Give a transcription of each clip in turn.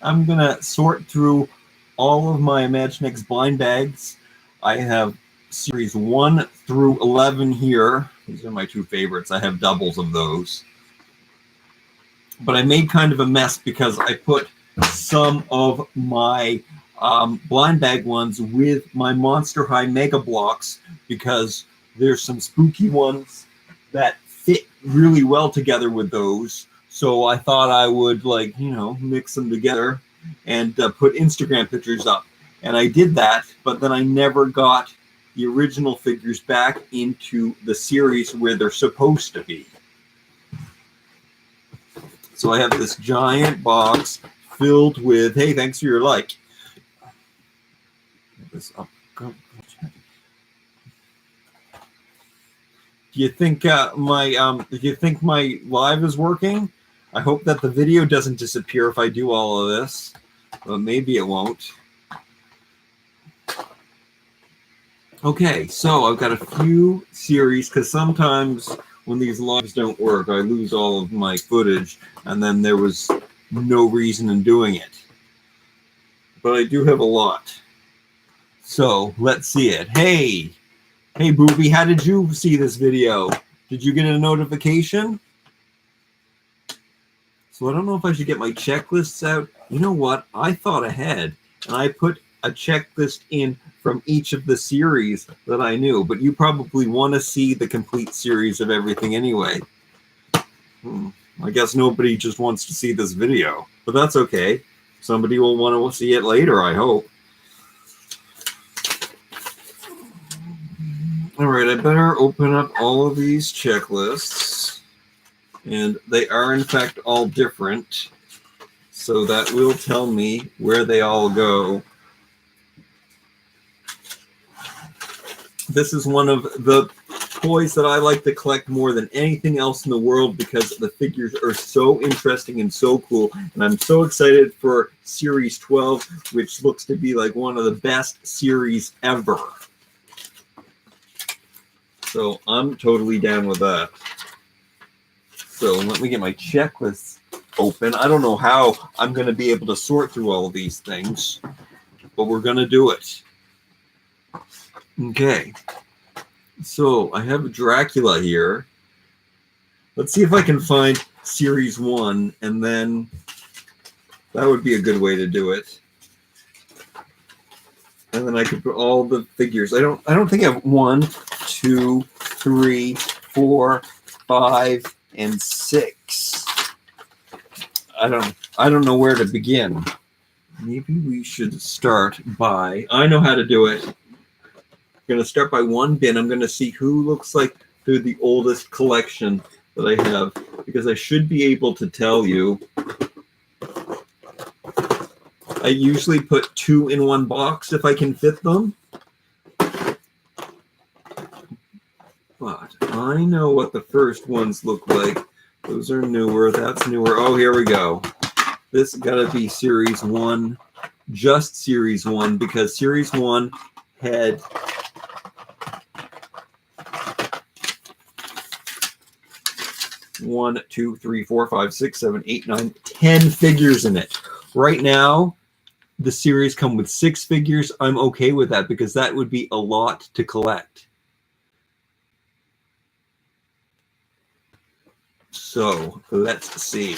I'm going to sort through all of my Imaginext blind bags. I have series 1 through 11 here. These are my two favorites. I have doubles of those. But I made kind of a mess because I put some of my blind bag ones with my Monster High Mega Blocks because there's some spooky ones that fit really well together with those. So I thought I would, like, you know, mix them together and put Instagram pictures up. And I did that, but then I never got the original figures back into the series where they're supposed to be. So I have this giant box filled with, hey, thanks for your like. Get this up. Do you think my live is working? I hope that the video doesn't disappear if I do all of this, but maybe it won't. Okay, so I've got a few series because sometimes when these lives don't work, I lose all of my footage, and then there was no reason in doing it. But I do have a lot. So let's see it. Hey, Booby, how did you see this video? Did you get a notification? So I don't know if I should get my checklists out. You know what? I thought ahead, and I put a checklist in from each of the series that I knew, but you probably want to see the complete series of everything anyway. I guess nobody just wants to see this video, but that's okay. Somebody will want to see it later, I hope. All right, I better open up all of these checklists, and they are in fact all different, so that will tell me where they all go. This is one of the toys that I like to collect more than anything else in the world because the figures are so interesting and so cool. And I'm so excited for Series 12, which looks to be like one of the best series ever. So I'm totally down with that. So let me get my checklist open. I don't know how I'm going to be able to sort through all of these things, but we're going to do it. Okay, so I have Dracula here. Let's see if I can find Series 1, and then that would be a good way to do it. And then I could put all the figures. I don't think I have 1, 2, 3, 4, 5, and 6. I don't know where to begin. Maybe we should start by, I know how to do it. I'm going to start by one bin. I'm going to see who looks like they're the oldest collection that I have, because I should be able to tell you. I usually put 2 in one box if I can fit them. But I know what the first ones look like. Those are newer. That's newer. Oh, here we go. This got to be Series 1, just Series 1, because Series 1 had 1, 2, 3, 4, 5, 6, 7, 8, 9, 10 figures in it. Right now, the series come with 6 figures. I'm okay with that because that would be a lot to collect. So let's see.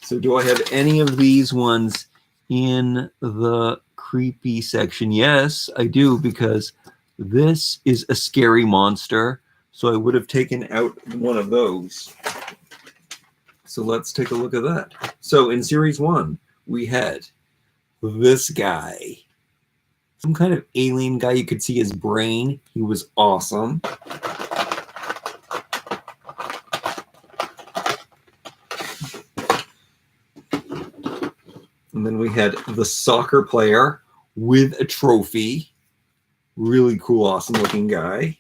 So do I have any of these ones in the creepy section? Yes, I do, because this is a scary monster. So I would have taken out one of those. So let's take a look at that. So in Series 1, we had this guy. Some kind of alien guy. You could see his brain. He was awesome. And then we had the soccer player with a trophy. Really cool, awesome looking guy.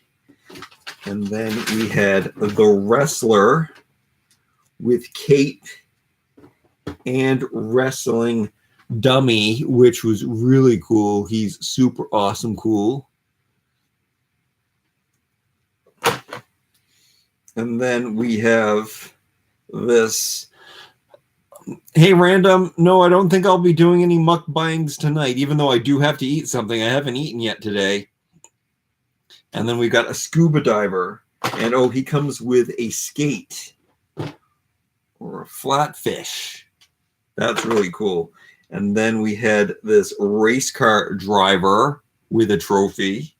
And then we had the wrestler with cape and wrestling dummy, which was really cool. He's super awesome cool. And then we have this. Hey, Random, no, I don't think I'll be doing any mukbangs tonight, even though I do have to eat something. I haven't eaten yet today. And then we got a scuba diver. And oh, he comes with a skate or a flatfish. That's really cool. And then we had this race car driver with a trophy.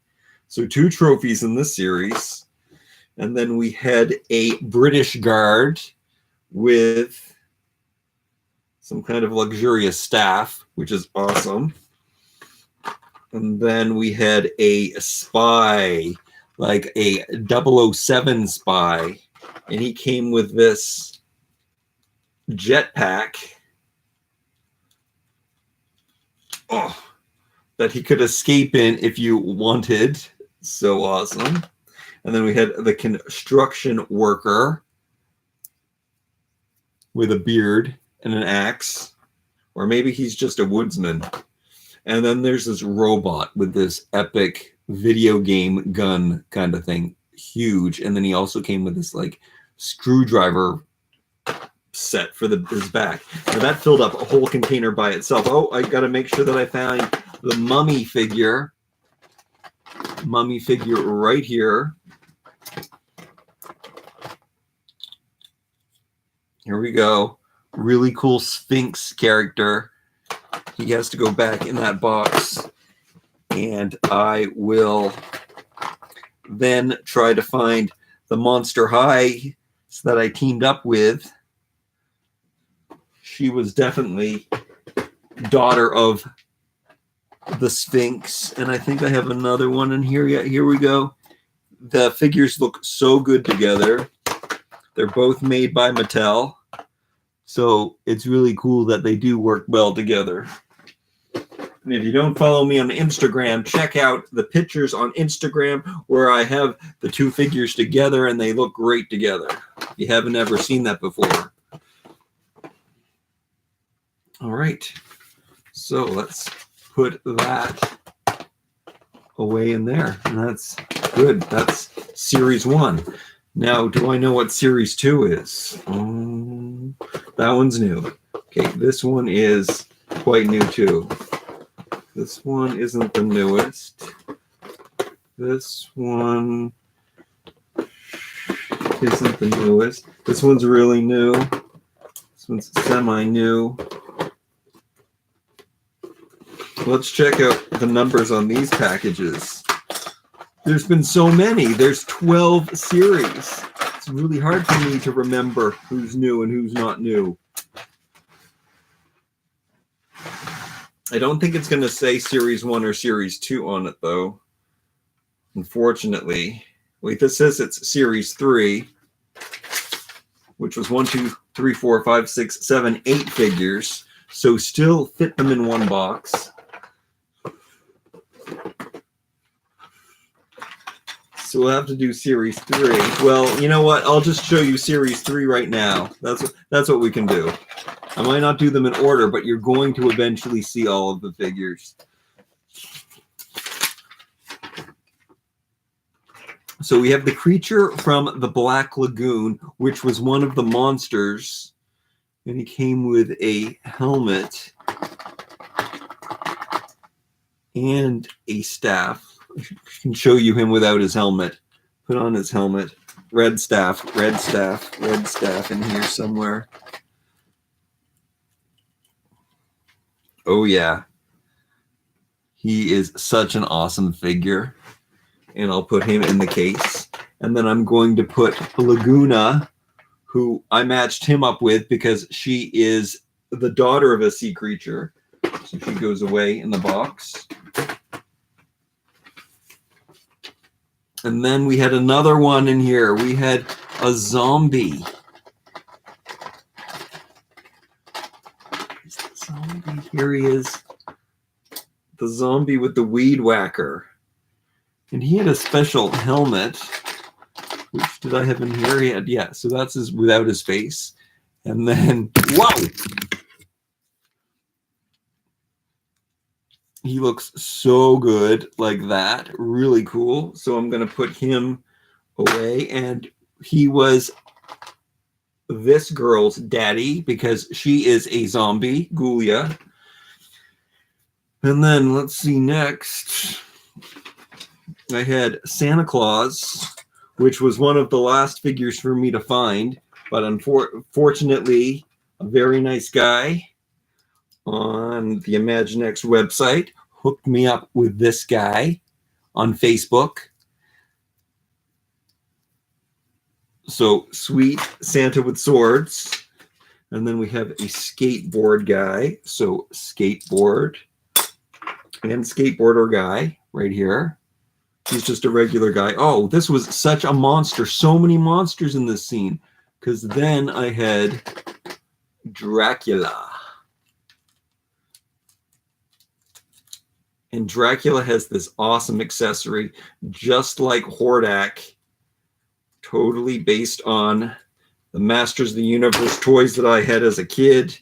So 2 trophies in this series. And then we had a British guard with some kind of luxurious staff, which is awesome. And then we had a spy, like a 007 spy. And he came with this jetpack. Oh, that he could escape in if you wanted. So awesome. And then we had the construction worker with a beard and an axe, or maybe he's just a woodsman. And then there's this robot with this epic video game gun kind of thing, huge. And then he also came with this like screwdriver set for his back. Now that filled up a whole container by itself. Oh, I got to make sure that I find the mummy figure. Mummy figure right here. Here we go. Really cool Sphinx character. He has to go back in that box. And I will then try to find the Monster High that I teamed up with. She was definitely daughter of the Sphinx. And I think I have another one in here. Yeah, here we go. The figures look so good together. They're both made by Mattel. So it's really cool that they do work well together. And if you don't follow me on Instagram, check out the pictures on Instagram where I have the 2 figures together and they look great together. If you haven't ever seen that before. All right. So let's put that away in there. And that's good. That's series 1. Now, do I know what series 2 is? That one's new. Okay, this one is quite new too. This one isn't the newest. This one isn't the newest. This one's really new. This one's semi-new. Let's check out the numbers on these packages. There's been so many. There's 12 series. It's really hard for me to remember who's new and who's not new. I don't think it's going to say series 1 or series 2 on it, though. Unfortunately. Wait, this says it's series 3, which was 1, 2, 3, 4, 5, 6, 7, 8 figures. So still fit them in one box. So we'll have to do series 3. Well, you know what? I'll just show you series 3 right now. That's what we can do. I might not do them in order, but you're going to eventually see all of the figures. So we have the creature from the Black Lagoon, which was one of the monsters. And he came with a helmet and a staff. I can show you him without his helmet. Put on his helmet. Red staff in here somewhere. Oh, yeah. He is such an awesome figure. And I'll put him in the case. And then I'm going to put Laguna, who I matched him up with because she is the daughter of a sea creature. So she goes away in the box. And then we had another one in here. We had a zombie. Where's the zombie? Here he is. The zombie with the weed whacker. And he had a special helmet. Which did I have in here? He had, yeah, so that's his without his face. And then, whoa! He looks so good like that. Really cool. So I'm going to put him away. And he was this girl's daddy because she is a zombie, Ghoulia. And then let's see next. I had Santa Claus, which was one of the last figures for me to find, but unfortunately, a very nice guy on the Imaginext website hooked me up with this guy on Facebook. So sweet Santa with swords. And then we have a skateboard guy. So skateboard and skateboarder guy right here. He's just a regular guy. Oh, this was such a monster. So many monsters in this scene. Because then I had Dracula. And Dracula has this awesome accessory, just like Hordak, totally based on the Masters of the Universe toys that I had as a kid,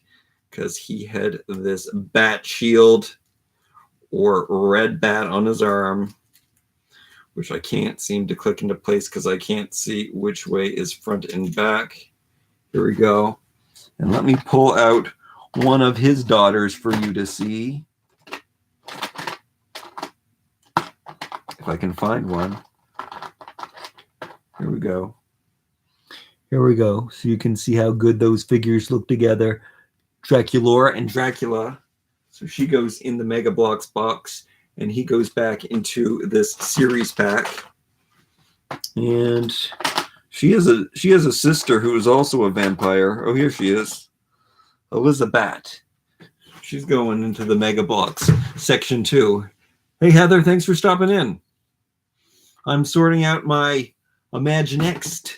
because he had this bat shield or red bat on his arm, which I can't seem to click into place because I can't see which way is front and back. Here we go. And let me pull out one of his daughters for you to see. If I can find one. Here we go. Here we go. So you can see how good those figures look together. Draculaura and Dracula. So she goes in the Mega Bloks box, and he goes back into this series pack. And she has a sister who is also a vampire. Oh, here she is. Elizabeth. She's going into the Mega Bloks section 2. Hey, Heather, thanks for stopping in. I'm sorting out my Imaginext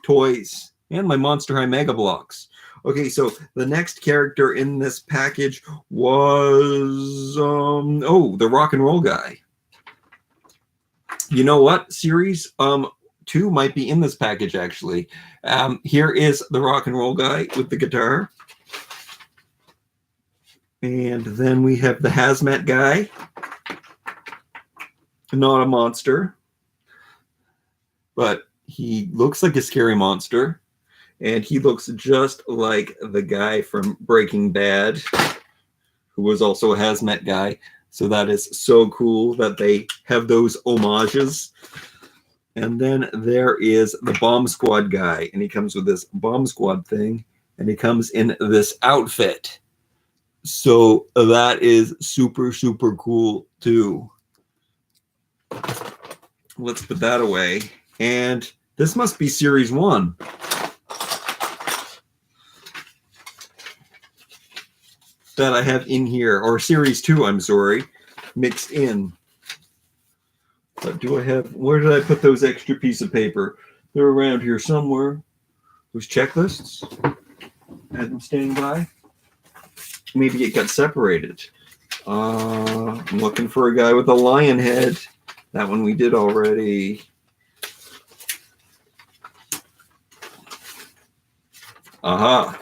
toys and my Monster High Mega Bloks. Okay, so the next character in this package was, the rock and roll guy. You know what? Series 2 might be in this package, actually. Here is the rock and roll guy with the guitar. And then we have the hazmat guy. Not a monster, but he looks like a scary monster. And he looks just like the guy from Breaking Bad, who was also a hazmat guy. So that is so cool that they have those homages. And then there is the Bomb Squad guy, and he comes with this Bomb Squad thing, and he comes in this outfit. So that is super, super cool too. Let's put that away. And this must be Series 1. That I have in here, or Series 2, I'm sorry, mixed in. But do I have, where did I put those extra piece of paper? They're around here somewhere. Those checklists? I had them standing by. Maybe it got separated. I'm looking for a guy with a lion head. That one we did already. Aha.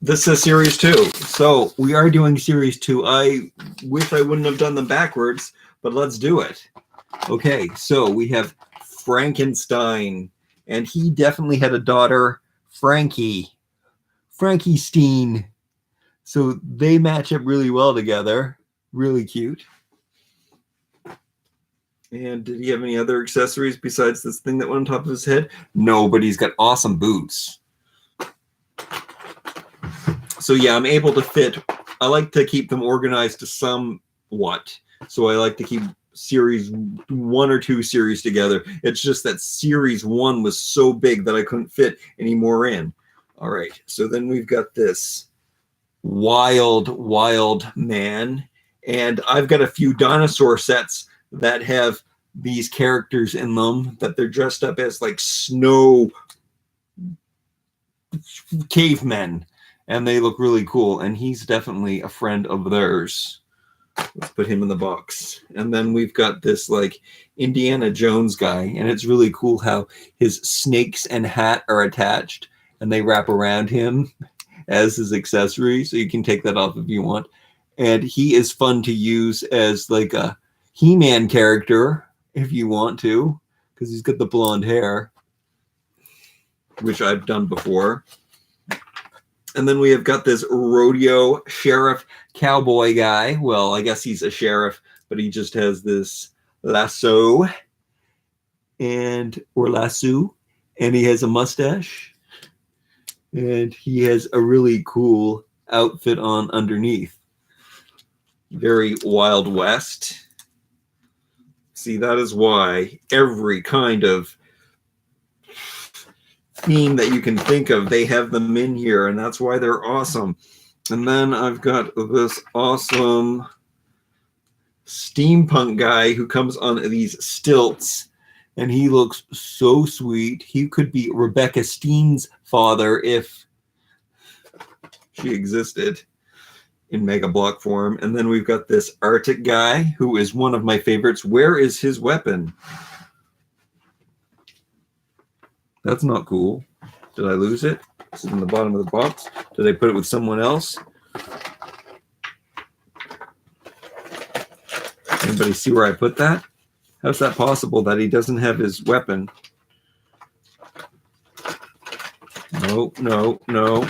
This is Series 2. So we are doing Series 2. I wish I wouldn't have done them backwards, but let's do it. Okay, so we have Frankenstein, and he definitely had a daughter, Frankie Steen. So they match up really well together. Really cute. And did he have any other accessories besides this thing that went on top of his head? No, but he's got awesome boots. So yeah, I'm able to fit. I like to keep them organized to somewhat. So I like to keep Series 1 or 2 series together. It's just that Series 1 was so big that I couldn't fit any more in. All right, so then we've got this wild man. And I've got a few dinosaur sets that have these characters in them that they're dressed up as like snow cavemen. And they look really cool. And he's definitely a friend of theirs. Let's put him in the box. And then we've got this like Indiana Jones guy. And it's really cool how his snakes and hat are attached. And they wrap around him as his accessory. So you can take that off if you want. And he is fun to use as like a He-Man character if you want to. because he's got the blonde hair, which I've done before. And then we have got this rodeo sheriff cowboy guy. Well, I guess he's a sheriff, but he just has this lasso or lasso, and he has a mustache, and he has a really cool outfit on underneath. Very Wild West. See, that is why every kind of theme that you can think of, they have them in here, and that's why they're awesome. And then I've got this awesome steampunk guy who comes on these stilts, and he looks so sweet. He could be Rebecca Steen's father if she existed in Mega Block form. And then we've got this Arctic guy who is one of my favorites. Where is his weapon? That's not cool. Did I lose it? Is it in the bottom of the box? Did I put it with someone else? Anybody see where I put that? How's that possible that he doesn't have his weapon? No. No.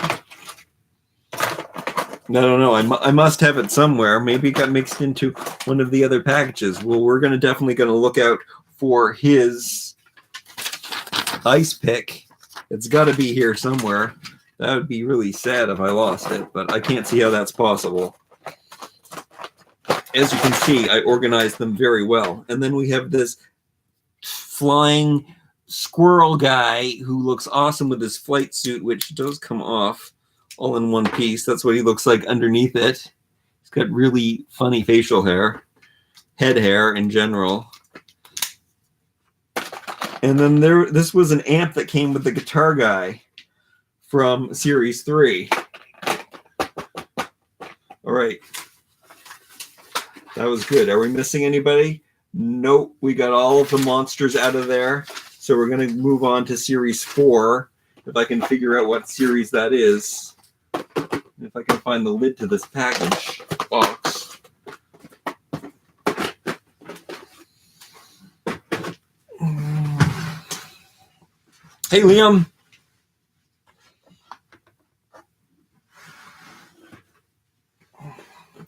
I must have it somewhere. Maybe it got mixed into one of the other packages. Well, we're definitely going to look out for his ice pick. It's got to be here somewhere. That would be really sad if I lost it, but I can't see how that's possible. As you can see, I organized them very well. And then we have this flying squirrel guy who looks awesome with his flight suit, which does come off all in one piece. That's what he looks like underneath it. He's got really funny facial hair, head hair in general. And then this was an amp that came with the guitar guy from Series 3. All right. That was good. Are we missing anybody? Nope. We got all of the monsters out of there. So we're going to move on to Series 4, if I can figure out what series that is. If I can find the lid to this package box. Hey, Liam.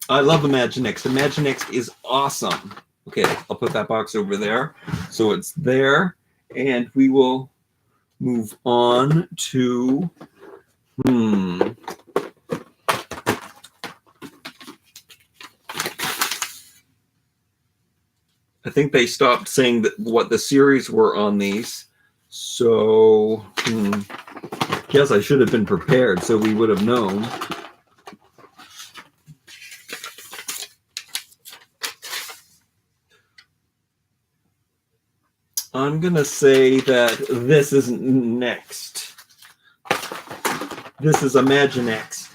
I love Imaginext. Imaginext is awesome. Okay, I'll put that box over there. So it's there. And we will move on to... I think they stopped saying what the series were on these. So, guess I should have been prepared so we would have known. I'm going to say that this isn't next. This is Imaginext.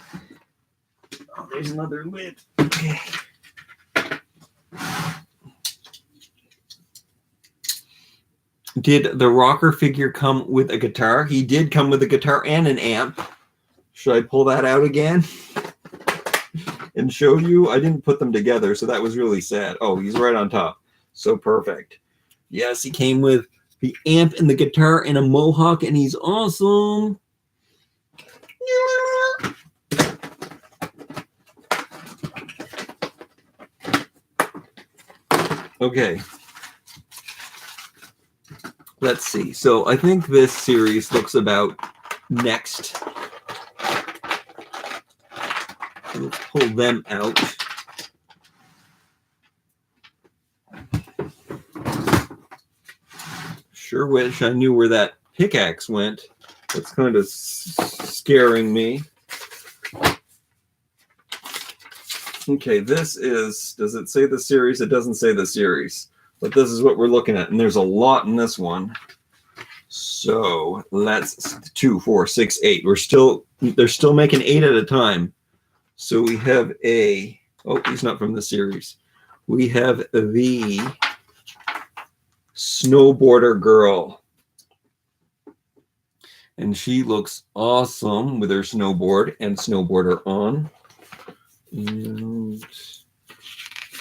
Oh, there's another lid. Okay. Did the rocker figure come with a guitar? He did come with a guitar and an amp. Should I pull that out again and show you? I didn't put them together, so that was really sad. Oh, he's right on top. So perfect. Yes, he came with the amp and the guitar and a mohawk, and he's awesome. Okay. Let's see. So I think this series looks about next. Let's pull them out. Sure wish I knew where that pickaxe went. That's kind of scaring me. Okay, this is, does it say the series? It doesn't say the series. But this is what we're looking at, and there's a lot in this one. So let's 2, 4, 6, 8. They're still making 8 at a time. So we have a, oh, he's not from the series. We have the snowboarder girl. And she looks awesome with her snowboard and snowboarder on. And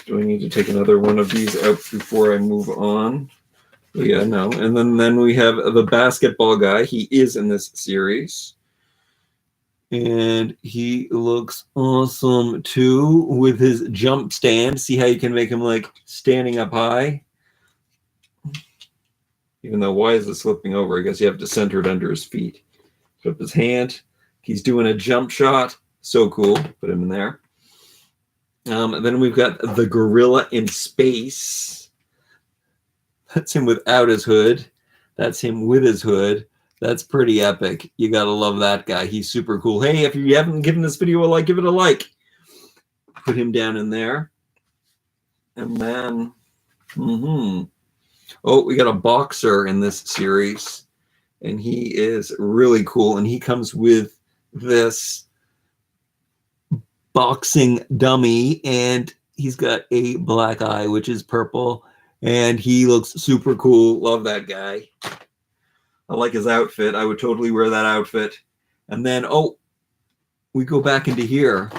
do I need to take another one of these out before I move on? Yeah, no. And then we have the basketball guy. He is in this series. And he looks awesome too with his jump stand. See how you can make him like standing up high? Even though, why is it slipping over? I guess you have to center it under his feet. Put up his hand. He's doing a jump shot. So cool. Put him in there. Then we've got the gorilla in space. That's him without his hood. That's him with his hood. That's pretty epic. You gotta love that guy. He's super cool. Hey, if you haven't given this video a like, give it a like. Put him down in there. And then, oh, we got a boxer in this series. And he is really cool. And he comes with this boxing dummy. And he's got a black eye, which is purple. And he looks super cool. Love that guy. I like his outfit. I would totally wear that outfit. And then, oh, we go back into here.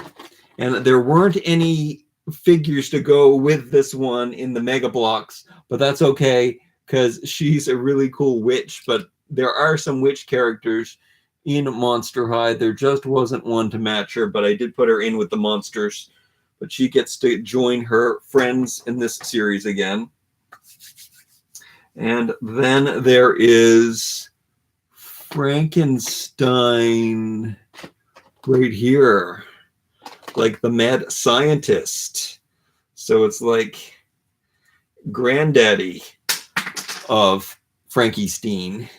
And there weren't any figures to go with this one in the Mega Blocks. But that's okay, because she's a really cool witch. But there are some witch characters in Monster High. There just wasn't one to match her. But I did put her in with the monsters. But she gets to join her friends in this series again. And then there is Frankenstein right here, like the mad scientist. So it's like granddaddy of Frankenstein.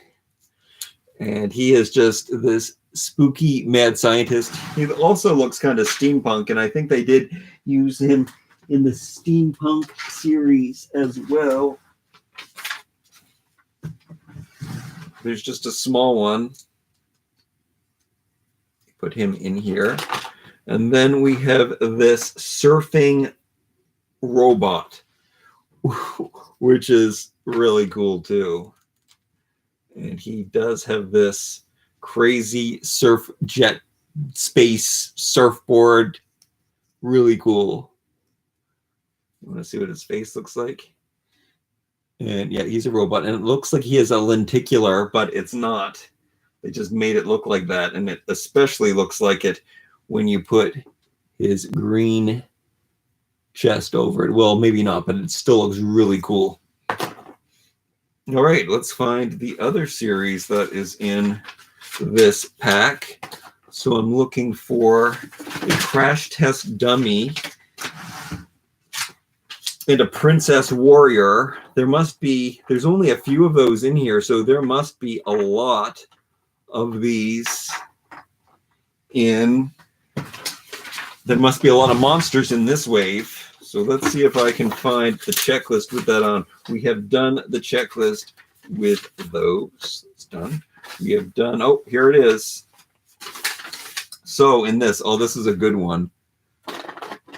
And he is just this spooky mad scientist. He also looks kind of steampunk, and I think they did use him in the steampunk series as well. There's just a small one. Put him in here. And then we have this surfing robot, which is really cool too. And he does have this crazy surf jet space surfboard. Really cool. You want to see what his face looks like? And yeah, he's a robot, and it looks like he has a lenticular, but it's not. They just made it look like that, and it especially looks like it when you put his green chest over it. Well, maybe not, but it still looks really cool. All right, let's find the other series that is in this pack. So I'm looking for a crash test dummy and a princess warrior. There's only a few of those in here, so there must be a lot of these in. There must be a lot of monsters in this wave. So let's see if I can find the checklist with that on. We have done the checklist with those. It's done. We have done, oh, here it is. So in this, oh, this is a good one.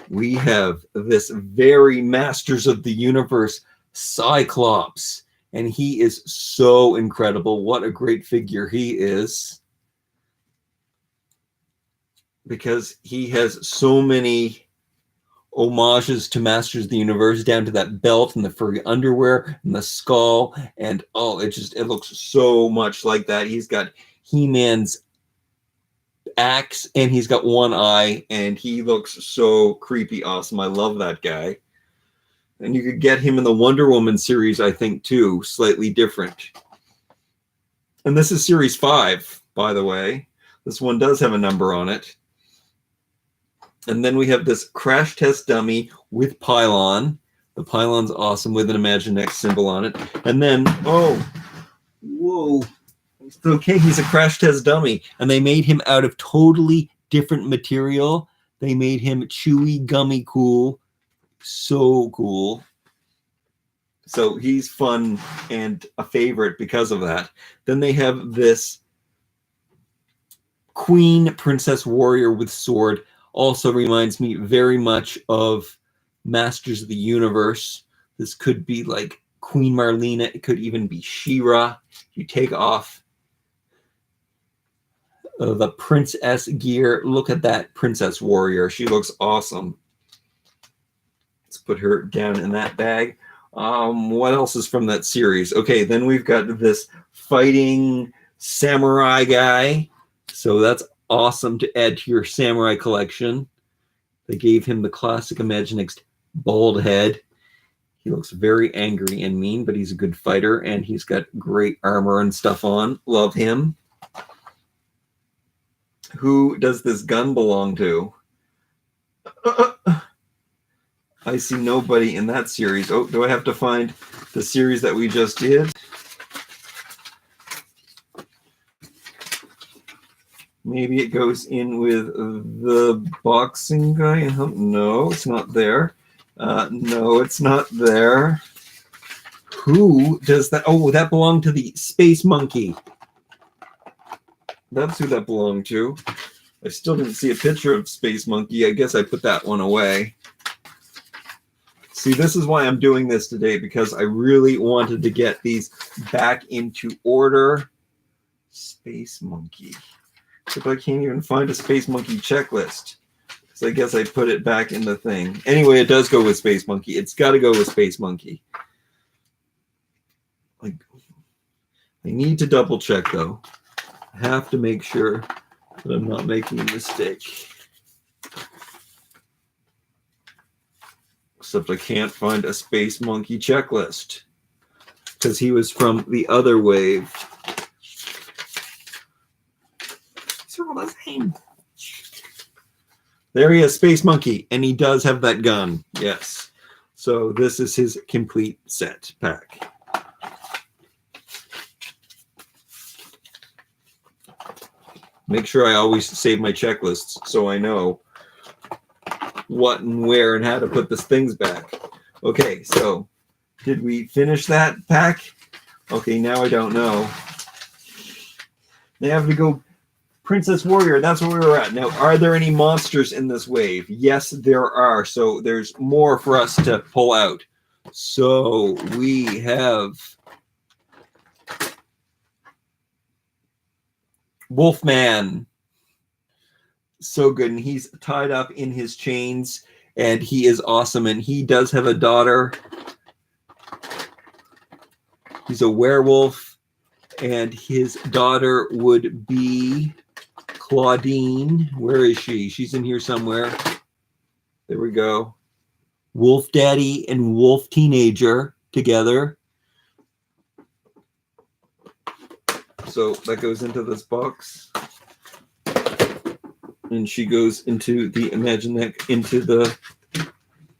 We have this very Masters of the Universe Cyclops, and he is so incredible. What a great figure he is, because he has so many homages to Masters of the Universe, down to that belt and the furry underwear and the skull, and oh, it looks so much like that. He's got He-Man's axe, and he's got one eye, and he looks so creepy awesome. I love that guy. And you could get him in the Wonder Woman series, I think, too. Slightly different. And this is series 5, by the way. This one does have a number on it. And then we have this crash test dummy with pylon. The pylon's awesome with an Imaginext symbol on it. And then, oh, whoa. Okay, he's a crash test dummy. And they made him out of totally different material. They made him chewy, gummy cool. So cool. So he's fun and a favorite because of that. Then they have this Queen Princess Warrior with sword. Also reminds me very much of Masters of the Universe. This could be like Queen Marlena. It could even be She-Ra. You take off the princess gear. Look at that Princess Warrior. She looks awesome. Let's put her down in that bag. What else is from that series? Okay, then we've got this fighting samurai guy. So that's awesome to add to your samurai collection. They gave him the classic Imaginext bald head. He looks very angry and mean, but he's a good fighter, and he's got great armor and stuff on. Love him. Who does this gun belong to? I see nobody in that series. Oh, do I have to find the series that we just did? Maybe it goes in with the boxing guy. No, it's not there. No, it's not there. Who does that? Oh, that belonged to the Space Monkey. That's who that belonged to. I still didn't see a picture of Space Monkey. I guess I put that one away. See, this is why I'm doing this today, because I really wanted to get these back into order. Space Monkey. Except I can't even find a Space Monkey checklist. So I guess I put it back in the thing. Anyway, it does go with Space Monkey. It's got to go with Space Monkey. Like, I need to double check, though. I have to make sure that I'm not making a mistake. Except I can't find a Space Monkey checklist because he was from the other wave. These are all the same. There he is, Space Monkey, and he does have that gun. Yes. So this is his complete set pack. Make sure I always save my checklists so I know what and where and how to put the things back. Okay, so did we finish that pack? Okay, now I don't know. They have to go Princess Warrior. That's where we were at. Now, are there any monsters in this wave? Yes, there are. So there's more for us to pull out. So we have Wolfman. So good. And he's tied up in his chains, and he is awesome. And he does have a daughter. He's a werewolf, and his daughter would be Claudine. Where is she? She's in here somewhere. There we go. Wolf Daddy and Wolf Teenager together. So that goes into this box. And she goes into the Imaginext, into the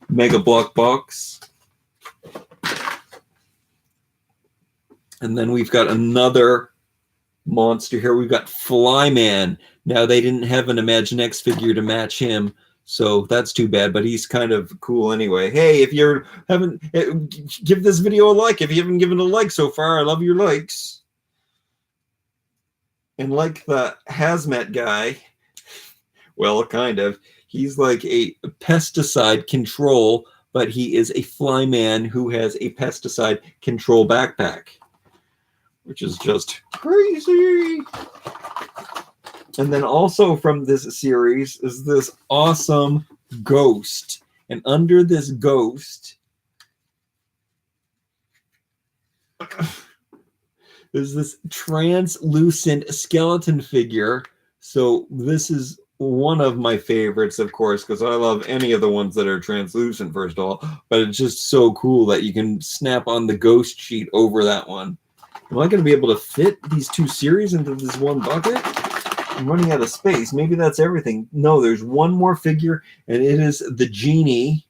Mega Block box. And then we've got another monster here. We've got Flyman. Now, they didn't have an Imaginext figure to match him, so that's too bad, but he's kind of cool anyway. Hey, if you haven't, give this video a like. If you haven't given a like so far, I love your likes. And like the hazmat guy, well, kind of. He's like a pesticide control, but he is a flyman who has a pesticide control backpack, which is just crazy. And then also from this series is this awesome ghost. And under this ghost, there's this translucent skeleton figure. So this is one of my favorites, of course, because I love any of the ones that are translucent, first of all. But it's just so cool that you can snap on the ghost sheet over that one. Am I going to be able to fit these two series into this one bucket? I'm running out of space. Maybe that's everything. No, there's one more figure, and it is the genie,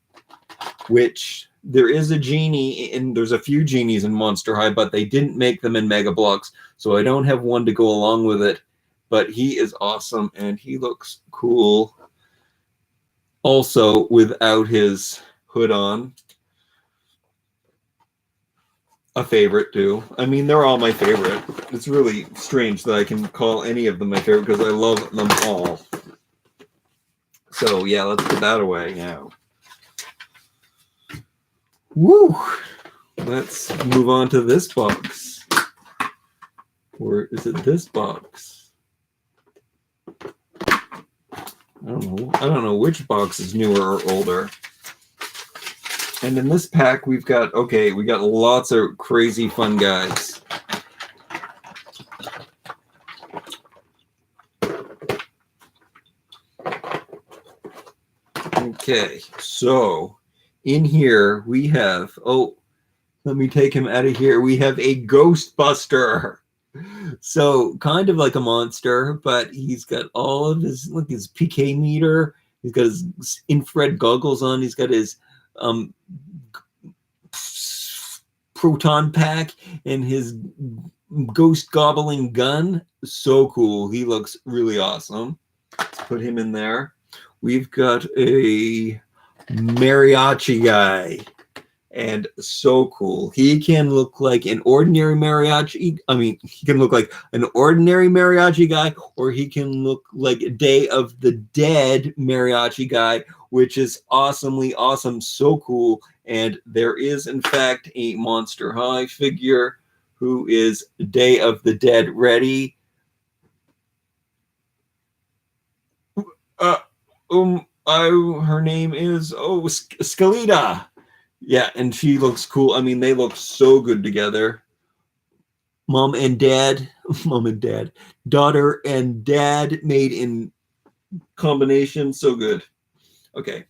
which there is a genie, and there's a few genies in Monster High, but they didn't make them in Mega Blocks, so I don't have one to go along with it. But he is awesome, and he looks cool. Also, without his hood on. A favorite, too. I mean, they're all my favorite. It's really strange that I can call any of them my favorite because I love them all. So, yeah, let's put that away now. Woo! Let's move on to this box. Or is it this box? I don't know which box is newer or older. And in this pack, we got lots of crazy fun guys. Okay, so in here we have, let me take him out of here. We have a Ghostbuster. So kind of like a monster, but he's got all of his, look, his PK meter. He's got his infrared goggles on. He's got his proton pack and his ghost gobbling gun. So cool. He looks really awesome. Let's put him in there. We've got a mariachi guy. And so cool. He can look like an ordinary mariachi. I mean, he can look like an ordinary mariachi guy, or he can look like a Day of the Dead mariachi guy, which is awesomely awesome. So cool. And there is, in fact, a Monster High figure who is Day of the Dead ready. Her name is Scalita. Yeah, and she looks cool. I mean, they look so good together. Mom and dad, daughter and dad made in combination. So good. Okay.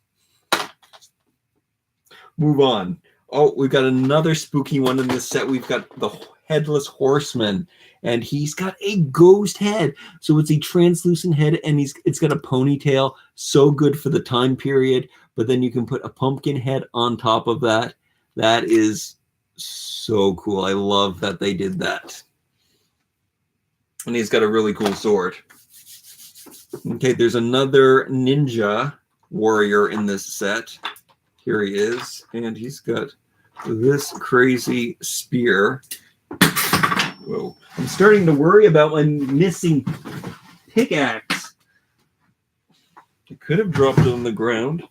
Move on. Oh, we've got another spooky one in this set. We've got the Headless Horseman, and he's got a ghost head. So it's a translucent head, and it's got a ponytail. So good for the time period. But then you can put a pumpkin head on top of that. That is so cool. I love that they did that. And he's got a really cool sword. Okay, there's another ninja warrior in this set. Here he is. And he's got this crazy spear. Whoa. I'm starting to worry about my missing pickaxe. I could have dropped it on the ground.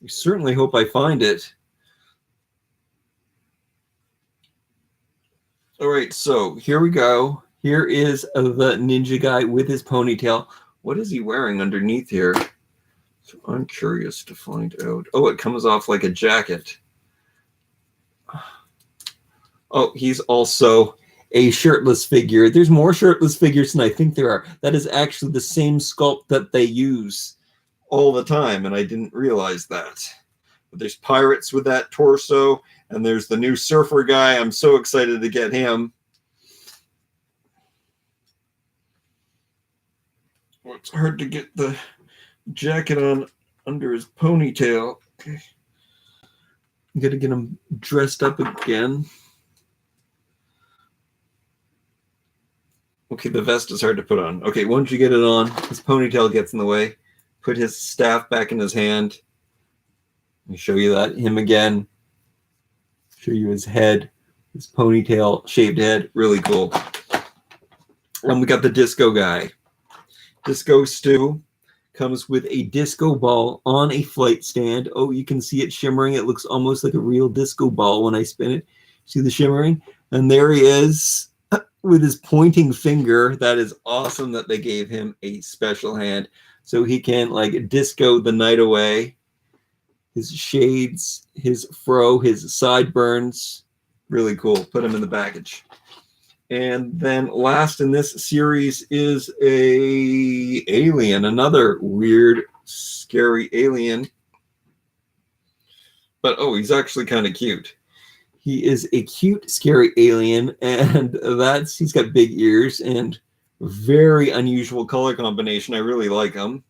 I certainly hope I find it. All right, so here we go. Here is the ninja guy with his ponytail. What is he wearing underneath here? So I'm curious to find out. Oh, it comes off like a jacket. Oh, he's also a shirtless figure. There's more shirtless figures than I think there are. That is actually the same sculpt that they use all the time, and I didn't realize that. But there's pirates with that torso, and there's the new surfer guy. I'm so excited to get him. Oh, it's hard to get the jacket on under his ponytail. Okay. I'm gonna get him dressed up again. Okay, the vest is hard to put on. Okay, once you get it on, his ponytail gets in the way. Put his staff back in his hand. Let me show you that. Him again. Show you his head. His ponytail, shaved head. Really cool. And we got the disco guy. Disco Stu comes with a disco ball on a flight stand. Oh, you can see it shimmering. It looks almost like a real disco ball when I spin it. See the shimmering? And there he is with his pointing finger. That is awesome that they gave him a special hand so he can like disco the night away. His shades, his fro, his sideburns. Really cool. Put him in the package. And then last in this series is a alien, another weird, scary alien. But oh, he's actually kind of cute. He is a cute, scary alien, and he's got big ears and very unusual color combination. I really like him.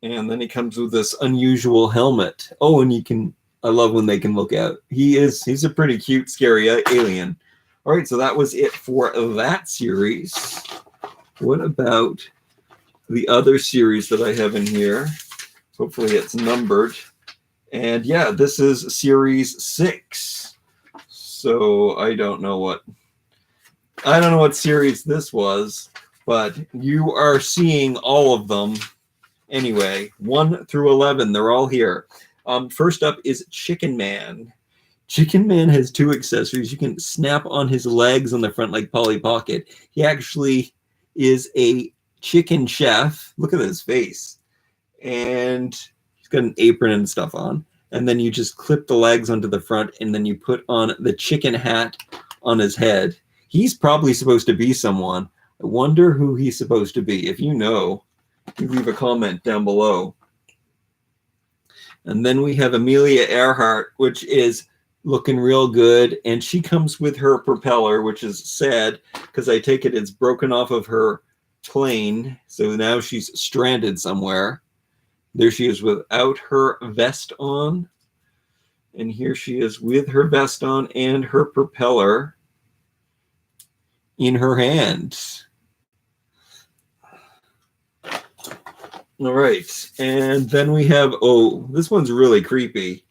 And then he comes with this unusual helmet. Oh, and I love when they can look out. He's a pretty cute, scary alien. All right, so that was it for that series. What about the other series that I have in here? Hopefully it's numbered. And yeah, this is series 6. So I don't know what series this was, but you are seeing all of them anyway. 1 through 11, they're all here. First up is Chicken Man. Chicken Man has 2 accessories. You can snap on his legs on the front like Polly Pocket. He actually is a chicken chef. Look at his face. And he's got an apron and stuff on. and then you just clip the legs onto the front, and then you put on the chicken hat on his head. He's probably supposed to be someone. I wonder who he's supposed to be. If you know, you leave a comment down below. And then we have Amelia Earhart, which is looking real good. And she comes with her propeller, which is sad because I take it it's broken off of her plane. So now she's stranded somewhere. There she is without her vest on. And here she is with her vest on and her propeller in her hand. All right. And then we have, oh, this one's really creepy.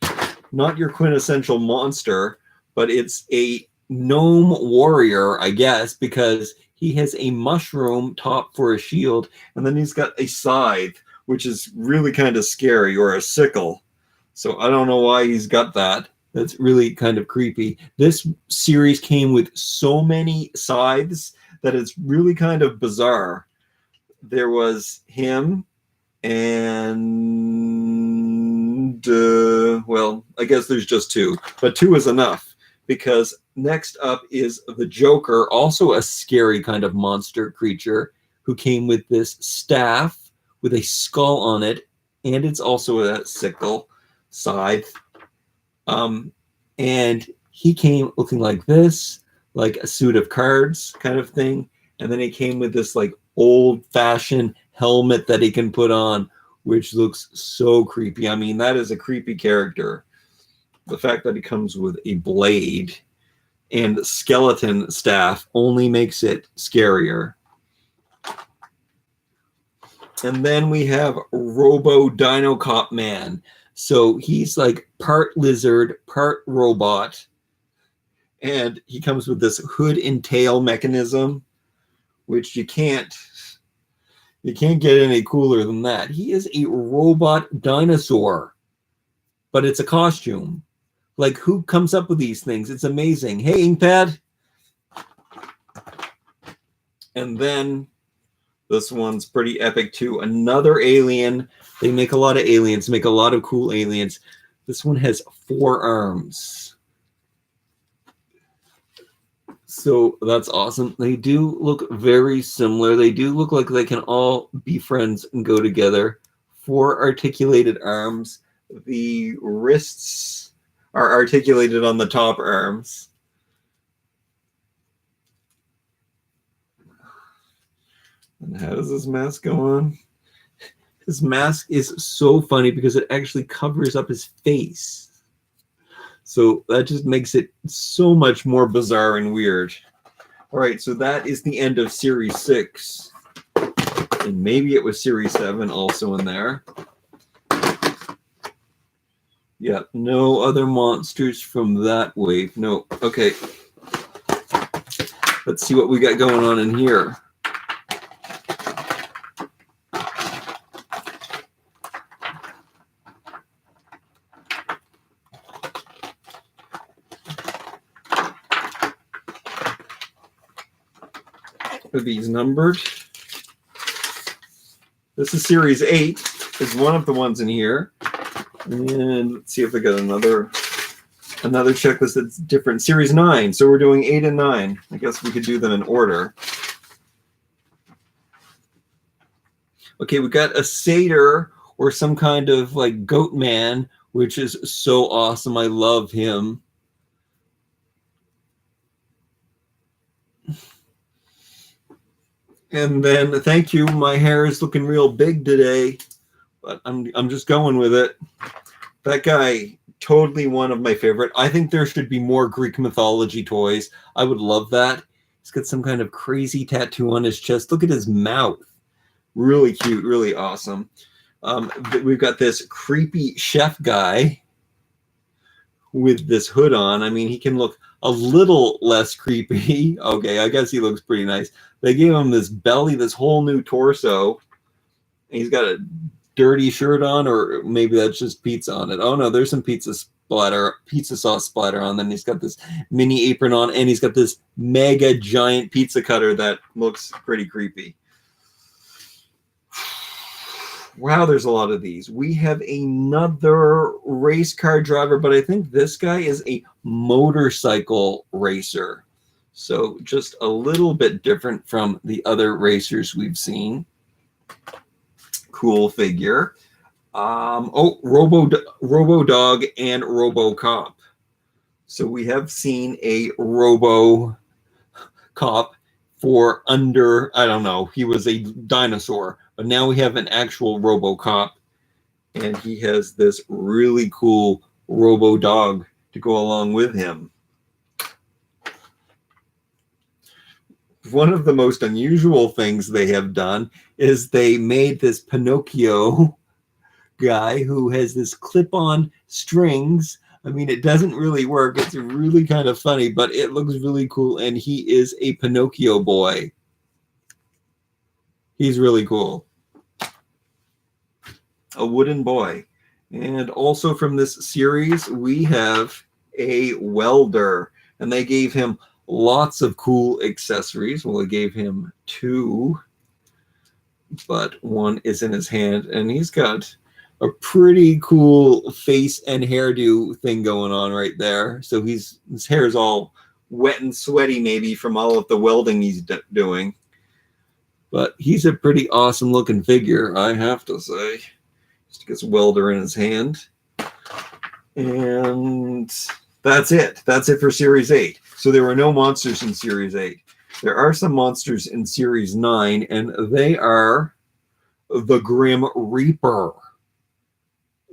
Not your quintessential monster, but it's a gnome warrior, I guess, because he has a mushroom top for a shield, and then he's got a scythe, which is really kind of scary, or a sickle. So I don't know why he's got that. That's really kind of creepy. This series came with so many scythes that it's really kind of bizarre. There was him, and well, I guess there's just two, but two is enough, because next up is the Joker, also a scary kind of monster creature, who came with this staff with a skull on it, and it's also a sickle, scythe, and he came looking like this, like a suit of cards kind of thing, and then he came with this like old-fashioned helmet that he can put on, which looks so creepy. I mean, that is a creepy character. The fact that he comes with a blade and skeleton staff only makes it scarier. And then we have Robo Dino Cop Man. So he's like part lizard, part robot. And he comes with this hood and tail mechanism, which you can't get any cooler than that. He is a robot dinosaur, but it's a costume. Like, who comes up with these things? It's amazing. Hey, Inkpad. And then this one's pretty epic too. Another alien. They make a lot of aliens, make a lot of cool aliens. This one has 4 arms. So that's awesome. They do look very similar. They do look like they can all be friends and go together. 4 articulated arms. The wrists are articulated on the top arms. And how does this mask go on? His mask is so funny because it actually covers up his face. So that just makes it so much more bizarre and weird. All right, so that is the end of Series 6. And maybe it was Series 7 also in there. Yeah, no other monsters from that wave. No, okay. Let's see what we got going on in here. Are these numbered? This is Series 8. Is one of the ones in here. And let's see if I got another checklist that's different. Series 9. So we're doing 8 and 9. I guess we could do them in order. Okay, we got a satyr or some kind of like goat man, which is so awesome. I love him. And then, thank you. My hair is looking real big today, but I'm just going with it. That guy, totally one of my favorite. I think there should be more Greek mythology toys. I would love that. He's got some kind of crazy tattoo on his chest. Look at his mouth. Really cute, really awesome. We've got this creepy chef guy with this hood on. I mean, he can look a little less creepy. Okay, I guess he looks pretty nice. They gave him this belly, this whole new torso. He's got a dirty shirt on, or maybe that's just pizza on it. Oh no, there's some pizza sauce splatter on. Then he's got this mini apron on, and he's got this mega giant pizza cutter that looks pretty creepy. Wow, there's a lot of these. We have another race car driver, but I think this guy is a motorcycle racer. So just a little bit different from the other racers we've seen. Cool figure. Robo Dog and Robo Cop. So we have seen a Robo Cop for under, I don't know, he was a dinosaur, but now we have an actual Robo Cop, and he has this really cool Robo Dog to go along with him. One of the most unusual things they have done is they made this Pinocchio guy who has this clip-on strings. I mean, it doesn't really work. It's really kind of funny, but it looks really cool, and he is a Pinocchio boy. He's really cool. A wooden boy. And also from this series, we have a welder, and they gave him lots of cool accessories. Well, they gave him 2, but one is in his hand, and he's got a pretty cool face and hairdo thing going on right there. So his hair is all wet and sweaty, maybe from all of the welding he's doing. But he's a pretty awesome looking figure, I have to say. Just gets a welder in his hand. And that's it. That's it for Series 8. So there were no monsters in Series 8. There are some monsters in Series 9, and they are the Grim Reaper.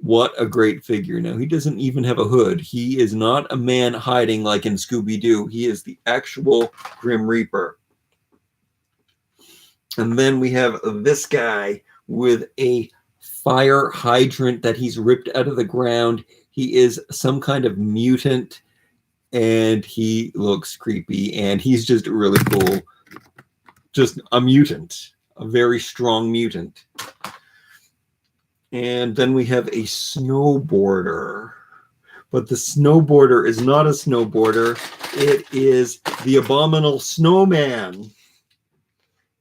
What a great figure. Now, he doesn't even have a hood. He is not a man hiding like in Scooby-Doo. He is the actual Grim Reaper. And then we have this guy with a fire hydrant that he's ripped out of the ground. He is some kind of mutant, and he looks creepy, and he's just really cool. Just a mutant, a very strong mutant. And then we have a snowboarder. But the snowboarder is not a snowboarder. It is the Abominable Snowman.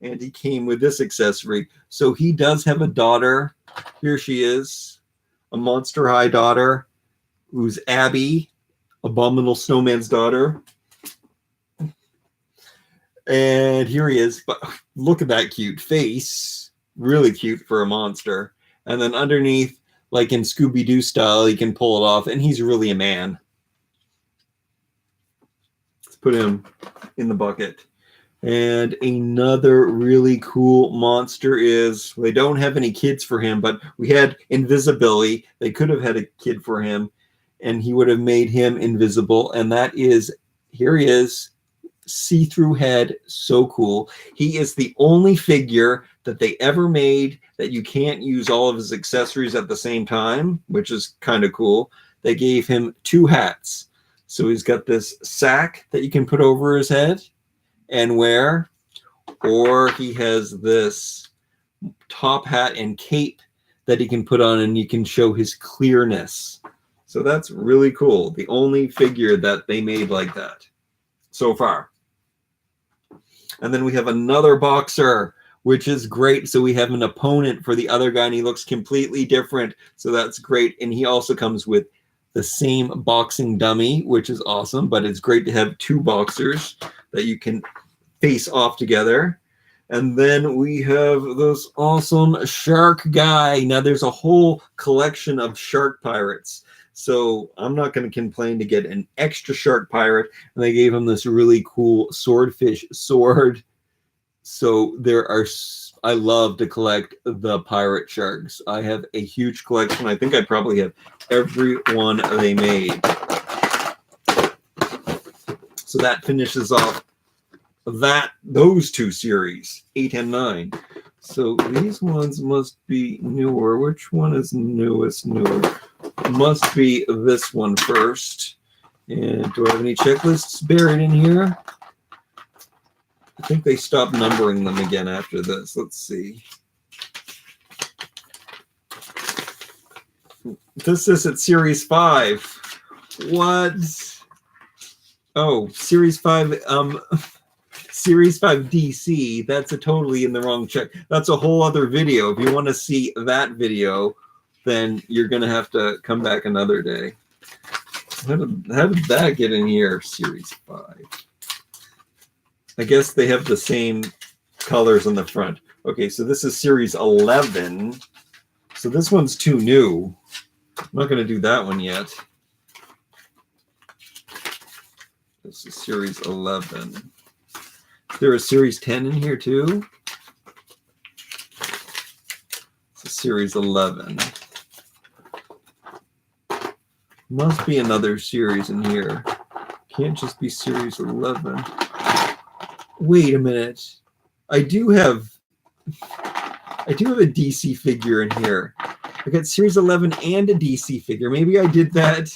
And he came with this accessory. So he does have a daughter. Here she is, a Monster High daughter, who's Abby, Abominable Snowman's daughter. And here he is. But look at that cute face. Really cute for a monster. And then underneath, like in Scooby-Doo style, he can pull it off. And he's really a man. Let's put him in the bucket. And another really cool monster is, they don't have any kids for him, but we had Invisibility. They could have had a kid for him, and he would have made him invisible. And that is, here he is, see-through head, so cool. He is the only figure that they ever made that you can't use all of his accessories at the same time, which is kind of cool. They gave him 2 hats. So he's got this sack that you can put over his head and wear, or he has this top hat and cape that he can put on, and you can show his clearness. So that's really cool. The only figure that they made like that so far. And then we have another boxer, which is great. So we have an opponent for the other guy, and he looks completely different. So that's great. And he also comes with the same boxing dummy, which is awesome. But it's great to have 2 boxers that you can face off together. And then we have this awesome shark guy. Now there's a whole collection of shark pirates. So I'm not going to complain to get an extra shark pirate. And they gave him this really cool swordfish sword. So there are, I love to collect the pirate sharks. I have a huge collection. I think I probably have every one they made. So that finishes off those 2 series, 8 and 9. So these ones must be newer. Which one is newest? Newer. Must be this one first. And do I have any checklists buried in here? I think they stopped numbering them again after this. Let's see. This is at Series 5. What? Oh, Series 5. Series 5 DC, that's a totally in the wrong check. That's a whole other video. If you want to see that video, then you're going to have to come back another day. How did that get in here? Series 5. I guess they have the same colors on the front. Okay, so this is Series 11. So this one's too new. I'm not going to do that one yet. This is Series 11. Is there a Series 10 in here too? It's a Series 11. Must be another series in here. Can't just be Series 11. Wait a minute. I do have a DC figure in here. I got Series 11 and a DC figure. Maybe I did that.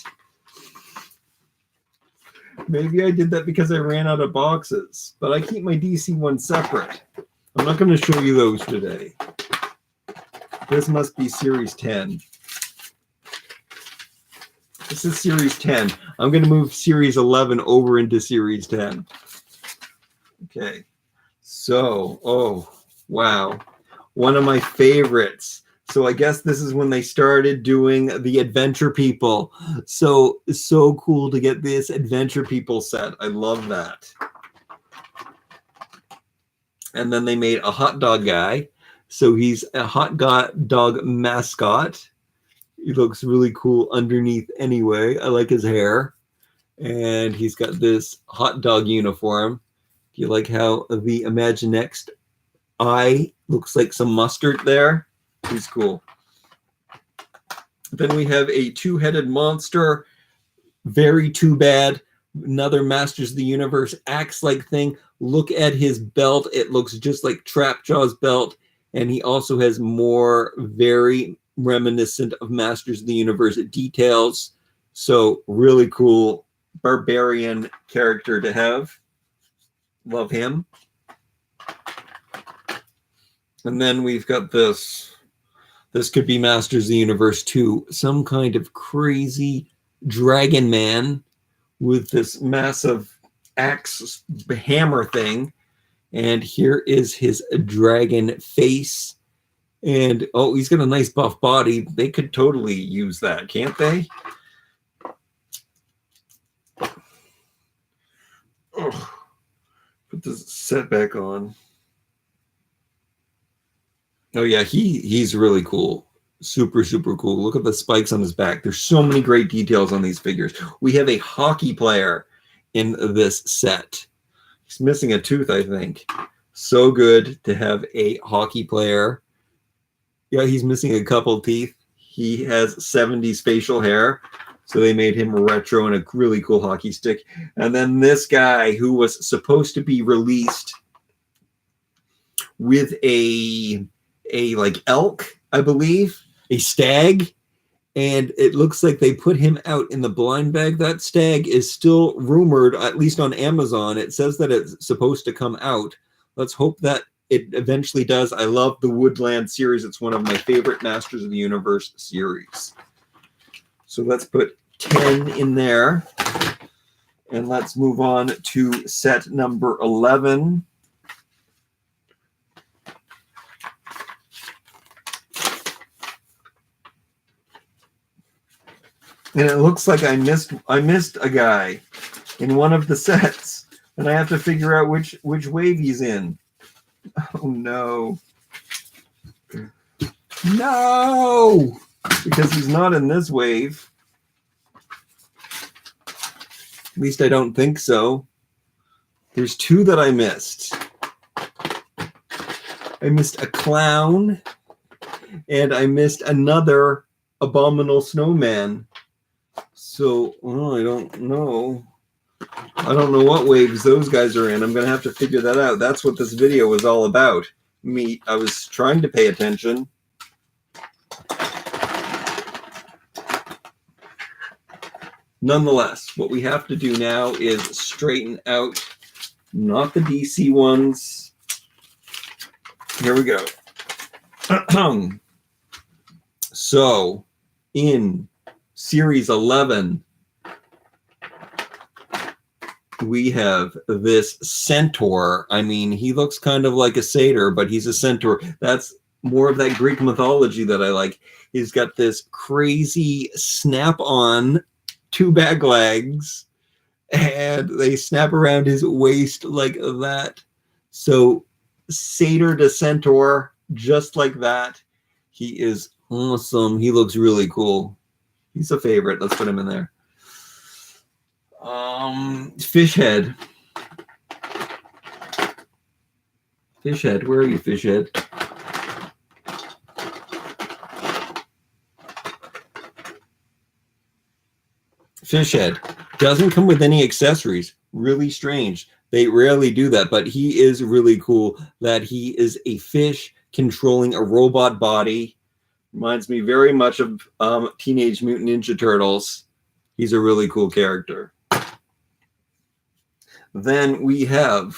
Maybe I did that because I ran out of boxes. But I keep my DC one separate. I'm not going to show you those today. This must be Series 10. This is Series 10. I'm going to move Series 11 over into Series 10. Okay. So, oh, wow. One of my favorites. So I guess this is when they started doing the Adventure People. So cool to get this Adventure People set. I love that. And then they made a hot dog guy. So he's a hot dog mascot. He looks really cool underneath anyway. I like his hair. And he's got this hot dog uniform. Do you like how the Imaginext eye looks like some mustard there? He's cool. Then we have a two-headed monster. Very too bad. Another Masters of the Universe axe-like thing. Look at his belt. It looks just like Trapjaw's belt. And he also has more very reminiscent of Masters of the Universe details. So really cool barbarian character to have. Love him. And then we've got this. This could be Masters of the Universe 2. Some kind of crazy dragon man with this massive axe hammer thing. And here is his dragon face. And, oh, he's got a nice buff body. They could totally use that, can't they? Oh, put this set back on. Oh, yeah, he's really cool. Super, super cool. Look at the spikes on his back. There's so many great details on these figures. We have a hockey player in this set. He's missing a tooth, I think. So good to have a hockey player. Yeah, he's missing a couple teeth. He has 70s facial hair, so they made him retro and a really cool hockey stick. And then this guy who was supposed to be released with a like elk, I believe, a stag, and it looks like they put him out in the blind bag. That stag is still rumored, at least on Amazon. It says that it's supposed to come out. Let's hope that it eventually does. I love the Woodland series. It's one of my favorite Masters of the Universe series. So let's put 10 in there. And let's move on to set number 11. And it looks like I missed a guy in one of the sets. And I have to figure out which wave he's in. Oh, no. No! Because he's not in this wave. At least I don't think so. There's two that I missed. I missed a clown. And I missed another abominable snowman. So, I don't know. I don't know what waves those guys are in. I'm going to have to figure that out. That's what this video was all about. I was trying to pay attention. Nonetheless, what we have to do now is straighten out not the DC ones. Here we go. So, in Series 11, we have this centaur. I mean, he looks kind of like a satyr, but he's a centaur. That's more of that Greek mythology that I like. He's got this crazy snap-on 2 back legs, and they snap around his waist like that. So satyr to centaur, just like that. He is awesome. He looks really cool. He's a favorite. Let's put him in there. Fish head. Fish head, where are you, fish head? Fish head doesn't come with any accessories. Really strange. They rarely do that, but he is really cool that he is a fish controlling a robot body. Reminds me very much of Teenage Mutant Ninja Turtles. He's a really cool character. Then we have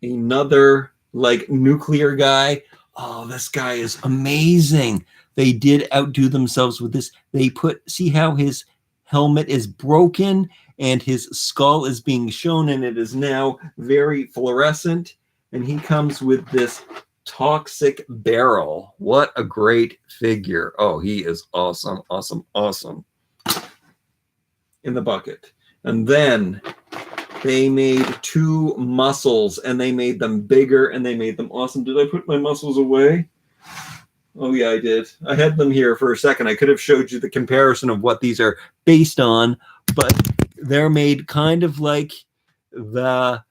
another like nuclear guy. Oh, this guy is amazing. They did outdo themselves with this. They see how his helmet is broken and his skull is being shown, and it is now very fluorescent. And he comes with this toxic barrel. What a great figure. Oh, he is awesome, awesome, awesome. In the bucket. And then they made 2 muscles, and they made them bigger, and they made them awesome. Did I put my muscles away? Oh, yeah, I did. I had them here for a second. I could have showed you the comparison of what these are based on, but they're made kind of like the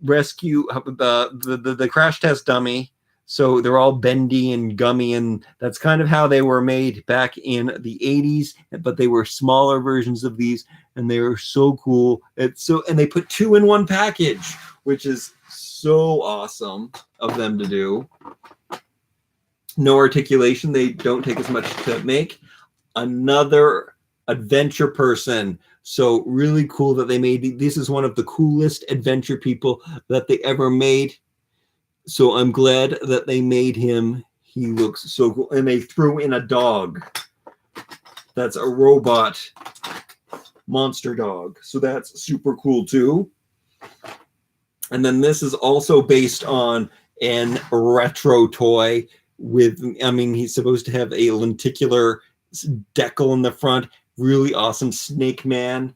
rescue, the crash test dummy. So they're all bendy and gummy, and that's kind of how they were made back in the 80s, but they were smaller versions of these, and they were so cool. And they put 2 in one package, which is so awesome of them to do. No articulation. They don't take as much to make. Another adventure person. So really cool that they made. This is one of the coolest adventure people that they ever made. So I'm glad that they made him. He looks so cool. And they threw in a dog. That's a robot monster dog. So that's super cool too. And then this is also based on an retro toy with, I mean, he's supposed to have a lenticular decal in the front. Really awesome Snake Man.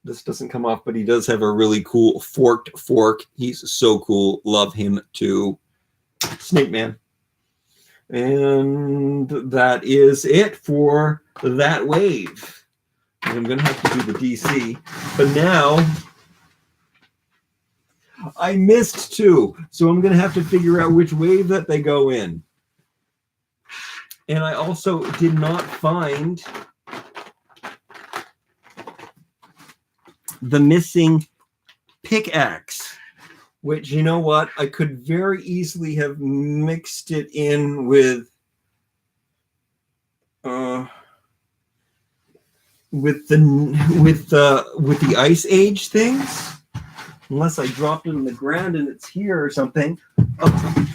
This doesn't come off, but he does have a really cool forked fork. He's so cool. Love him too. Snake Man. And that is it for that wave. And I'm going to have to do the DC. But now, I missed 2. So I'm going to have to figure out which wave that they go in. And I also did not find the missing pickaxe, which, you know what, I could very easily have mixed it in with the Ice Age things, unless I dropped it on the ground and it's here or something. Oh,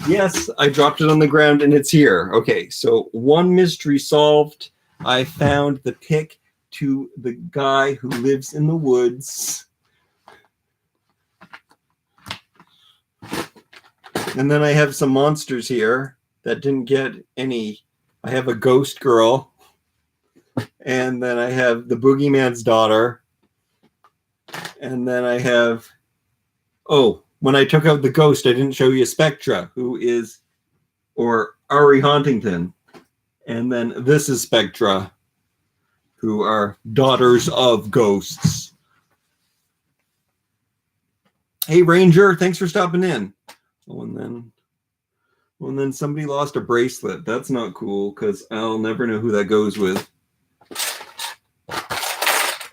yes, I dropped it on the ground and it's here. Okay, so one mystery solved. I found the pick to the guy who lives in the woods. And then I have some monsters here that didn't get any. I have a ghost girl. And then I have the boogeyman's daughter. And then I have, oh, when I took out the ghost, I didn't show you Spectra, who is, or Ari Huntington. And then this is Spectra, who are daughters of ghosts. Hey, Ranger, thanks for stopping in. Oh, and then somebody lost a bracelet. That's not cool, because I'll never know who that goes with.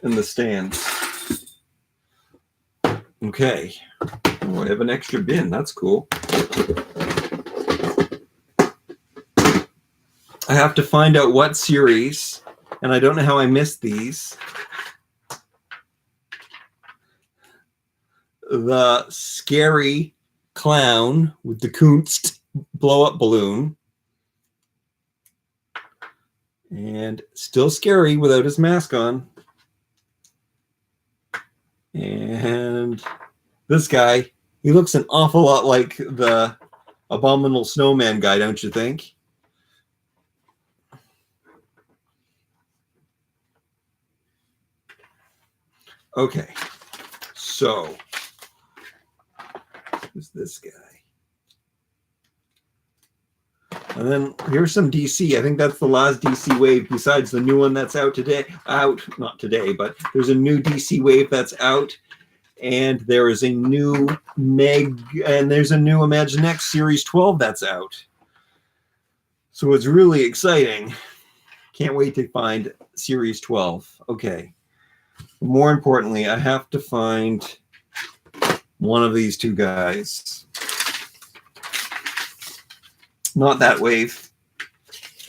In the stands. Okay. Oh, I have an extra bin. That's cool. I have to find out what series, and I don't know how I missed these. The scary clown with the Kunst blow-up balloon. And still scary without his mask on. And this guy, he looks an awful lot like the Abominable Snowman guy, don't you think? Okay, so who's this guy? And then here's some DC. I think that's the last DC wave besides the new one that's out today. Not today, but there's a new DC wave that's out. And there is a new there's a new Imaginext Series 12 that's out. So it's really exciting. Can't wait to find Series 12. Okay. More importantly, I have to find one of these two guys. Not that wave.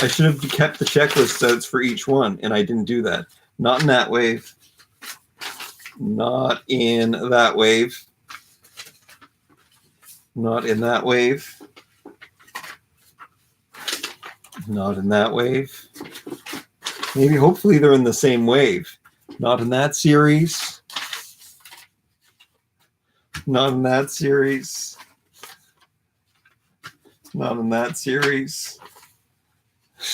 I should have kept the checklist out for each one, and I didn't do that. Not in that wave. Not in that wave. Not in that wave. Not in that wave. Maybe, hopefully, they're in the same wave. Not in that series. Not in that series. Not in that series.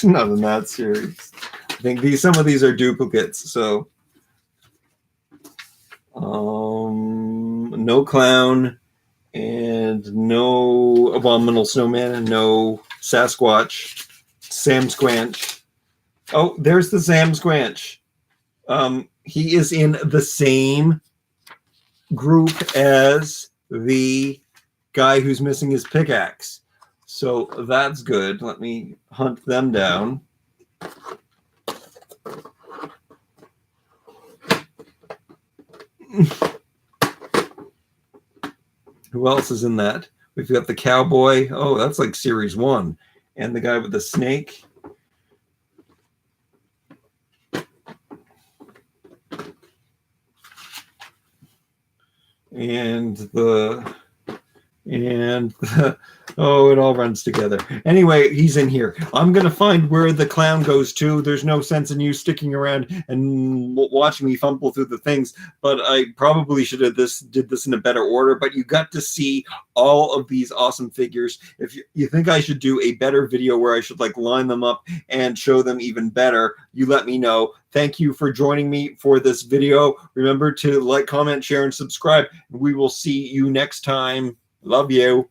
Not in that series. I think some of these are duplicates. So, no clown, and no Abominable Snowman, and no Sasquatch. Sam Squanch. Oh, there's the Sam Squanch. He is in the same group as the guy who's missing his pickaxe. So that's good. Let me hunt them down. Who else is in that? We've got the cowboy. Oh, that's like series 1. And the guy with the snake. Oh, it all runs together. Anyway, he's in here. I'm going to find where the clown goes to. There's no sense in you sticking around and watching me fumble through the things, but I probably should have did this in a better order, but you got to see all of these awesome figures. If you think I should do a better video where I should like line them up and show them even better, you let me know. Thank you for joining me for this video. Remember to like, comment, share, and subscribe. We will see you next time. Love you.